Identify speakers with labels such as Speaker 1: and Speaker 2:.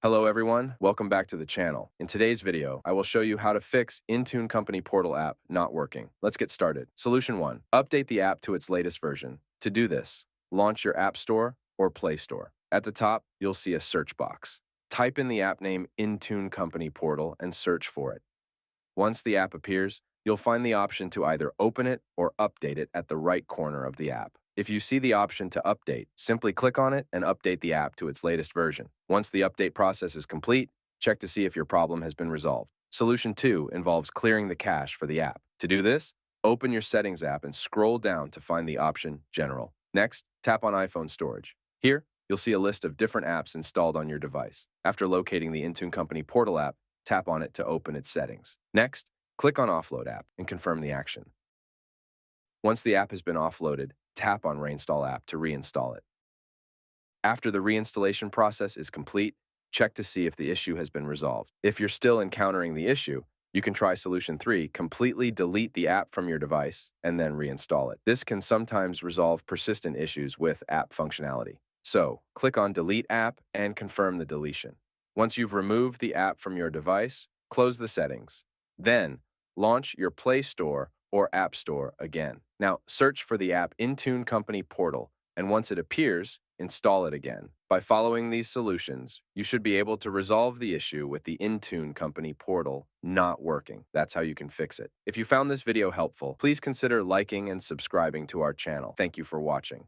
Speaker 1: Hello everyone, welcome back to the channel. In today's video, I will show you how to fix Intune Company Portal app not working. Let's get started. Solution 1. Update the app to its latest version. To do this, launch your App Store or Play Store. At the top, you'll see a search box. Type in the app name Intune Company Portal and search for it. Once the app appears, you'll find the option to either open it or update it at the right corner of the app. If you see the option to update, simply click on it and update the app to its latest version. Once the update process is complete, check to see if your problem has been resolved. Solution 2 involves clearing the cache for the app. To do this, open your Settings app and scroll down to find the option General. Next, tap on iPhone Storage. Here, you'll see a list of different apps installed on your device. After locating the Intune Company Portal app, tap on it to open its settings. Next, click on Offload app and confirm the action. Once the app has been offloaded, tap on Reinstall app to reinstall it. After the reinstallation process is complete, check to see if the issue has been resolved. If you're still encountering the issue, you can try Solution 3, completely delete the app from your device and then reinstall it. This can sometimes resolve persistent issues with app functionality. So, click on Delete App and confirm the deletion. Once you've removed the app from your device, close the settings. Then, launch your Play Store or App Store again. Now, search for the app Intune Company Portal, and once it appears, install it again. By following these solutions, you should be able to resolve the issue with the Intune Company Portal not working. That's how you can fix it. If you found this video helpful, please consider liking and subscribing to our channel. Thank you for watching.